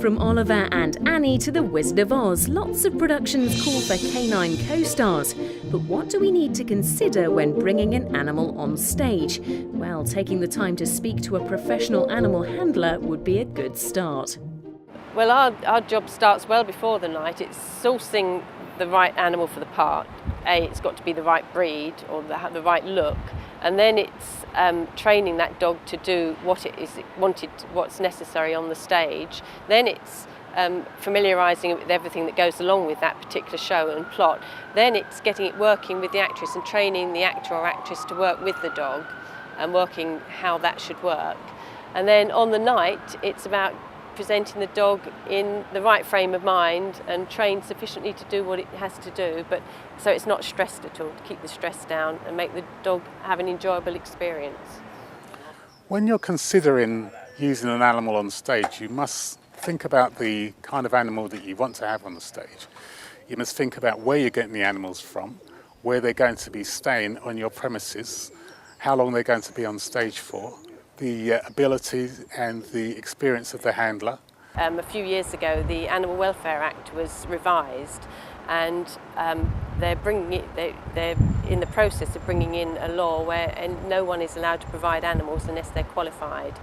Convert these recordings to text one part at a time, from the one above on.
From Oliver and Annie to The Wizard of Oz, lots of productions call for canine co-stars. But what do we need to consider when bringing an animal on stage? Well, taking the time to speak to a professional animal handler would be a good start. Well, our job starts well before the night. It's sourcing the right animal for the part. It's got to be the right breed or the right look. And then it's training that dog to do what it is wanted, what's necessary on the stage. Then it's familiarising it with everything that goes along with that particular show and plot. Then it's getting it working with the actress and training the actor or actress to work with the dog and working how that should work. And then on the night, it's about presenting the dog in the right frame of mind and trained sufficiently to do what it has to do, but so it's not stressed at all, to keep the stress down and make the dog have an enjoyable experience. When you're considering using an animal on stage, you must think about the kind of animal that you want to have on the stage. You must think about where you're getting the animals from, where they're going to be staying on your premises, how long they're going to be on stage for, the ability and the experience of the handler. A few years ago, the Animal Welfare Act was revised, and they're in the process of bringing in a law where no one is allowed to provide animals unless they're qualified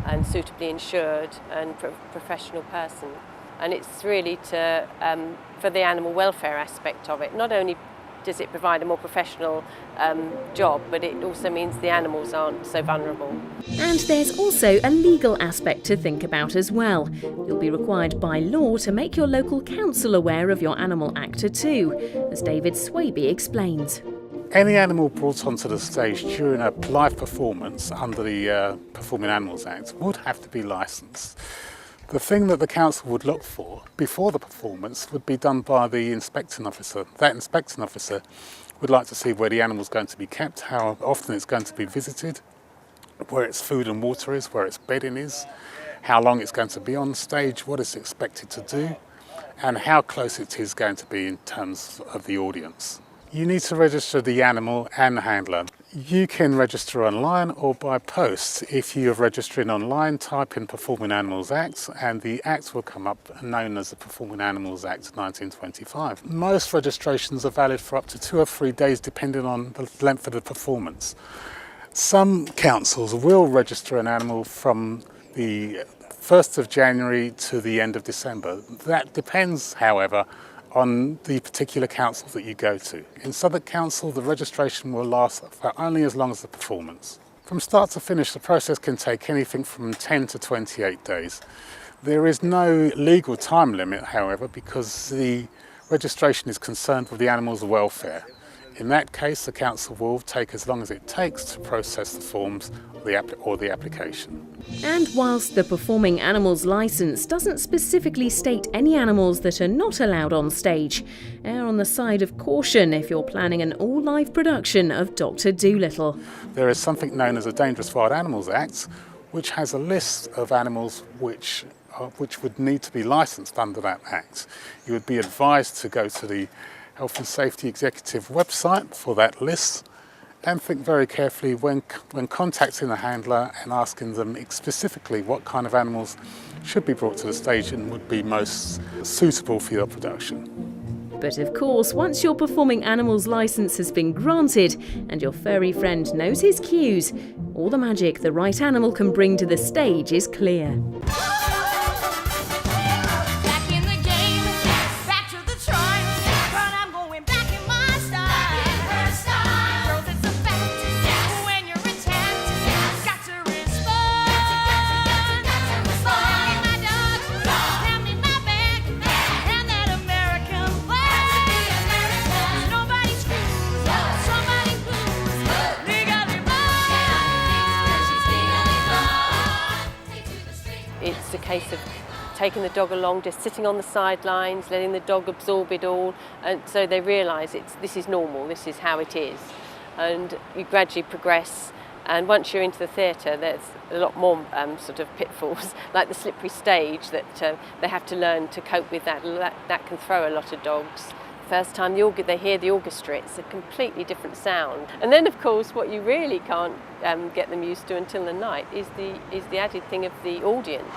and suitably insured and professional person. And it's really for the animal welfare aspect of it. Not only does it provide a more professional job, but it also means the animals aren't so vulnerable. And there's also a legal aspect to think about as well. You'll be required by law to make your local council aware of your animal actor too, as David Swaby explains. Any animal brought onto the stage during a live performance under the Performing Animals Act would have to be licensed. The thing that the council would look for before the performance would be done by the inspecting officer. That inspecting officer would like to see where the animal's going to be kept, how often it's going to be visited, where its food and water is, where its bedding is, how long it's going to be on stage, what it's expected to do, and how close it is going to be in terms of the audience. You need to register the animal and the handler. You can register online or by post. If you are registering online, type in Performing Animals Act and the Act will come up known as the Performing Animals Act 1925. Most registrations are valid for up to 2 or 3 days depending on the length of the performance. Some councils will register an animal from the 1st of January to the end of December. That depends, however, on the particular council that you go to. In Southwark Council, the registration will last for only as long as the performance. From start to finish, the process can take anything from 10 to 28 days. There is no legal time limit, however, because the registration is concerned with the animal's welfare. In that case, the council will take as long as it takes to process the forms or the application. And whilst the Performing Animals licence doesn't specifically state any animals that are not allowed on stage, err on the side of caution if you're planning an all-live production of Dr. Dolittle. There is something known as the Dangerous Wild Animals Act, which has a list of animals which would need to be licensed under that act. You would be advised to go to the Health and Safety Executive website for that list and think very carefully when contacting the handler and asking them specifically what kind of animals should be brought to the stage and would be most suitable for your production. But of course, once your Performing Animals licence has been granted and your furry friend knows his cues, all the magic the right animal can bring to the stage is clear. It's a case of taking the dog along, just sitting on the sidelines, letting the dog absorb it all, and so they realise this is normal, this is how it is. And you gradually progress, and once you're into the theatre, there's a lot more sort of pitfalls, like the slippery stage that they have to learn to cope with that. That can throw a lot of dogs. First time they hear the orchestra, it's a completely different sound. And then, of course, what you really can't get them used to until the night is the added thing of the audience.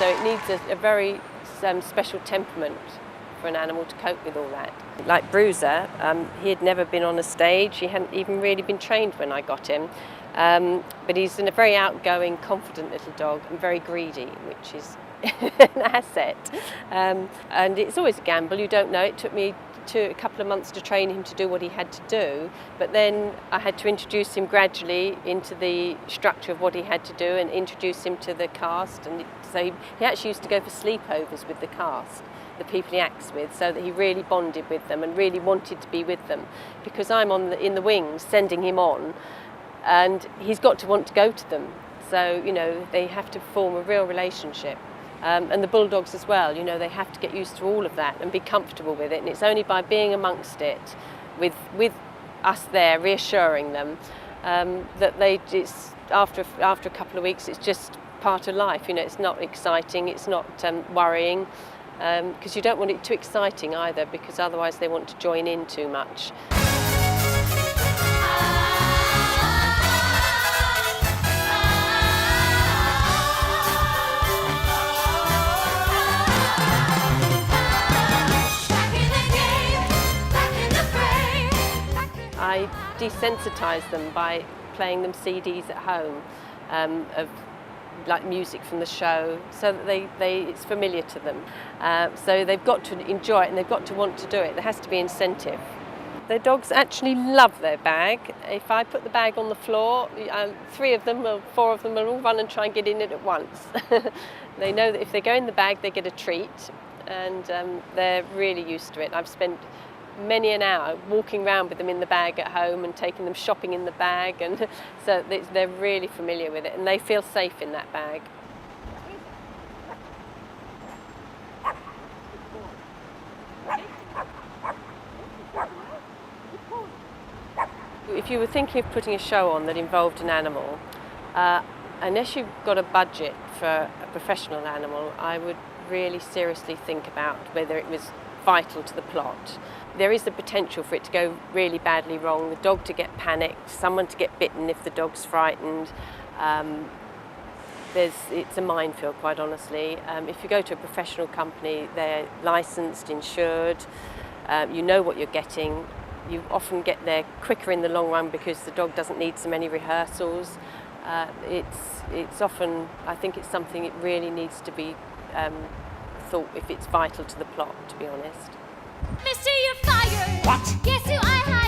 So it needs a very special temperament for an animal to cope with all that. Like Bruiser, he had never been on a stage, he hadn't even really been trained when I got him. But he's a very outgoing, confident little dog and very greedy, which is an asset. And it's always a gamble, you don't know. It took me a couple of months to train him to do what he had to do, but then I had to introduce him gradually into the structure of what he had to do and introduce him to the cast. And so he actually used to go for sleepovers with the cast, the people he acts with, so that he really bonded with them and really wanted to be with them, because I'm in the wings sending him on, and he's got to want to go to them. So, you know, they have to form a real relationship. And the bulldogs as well, you know, they have to get used to all of that and be comfortable with it. And it's only by being amongst it, with us there reassuring them, that it's after a couple of weeks, it's just part of life. You know, it's not exciting, it's not worrying, because you don't want it too exciting either, because otherwise they want to join in too much. I desensitise them by playing them CDs at home of like music from the show, so that it's familiar to them. So they've got to enjoy it and they've got to want to do it. There has to be incentive. The dogs actually love their bag. If I put the bag on the floor, 3 of them or 4 of them will all run and try and get in it at once. They know that if they go in the bag, they get a treat, and they're really used to it. I've spent many an hour walking around with them in the bag at home and taking them shopping in the bag, and so they're really familiar with it and they feel safe in that bag. If you were thinking of putting a show on that involved an animal, unless you've got a budget for a professional animal, I would really seriously think about whether it was vital to the plot. There is the potential for it to go really badly wrong, the dog to get panicked, someone to get bitten if the dog's frightened. It's a minefield, quite honestly. If you go to a professional company, they're licensed, insured, you know what you're getting. You often get there quicker in the long run because the dog doesn't need so many rehearsals. It's often, I think it's something it really needs to be thought if it's vital to the plot, to be honest. Mister, you're fired. What? Guess who I hired?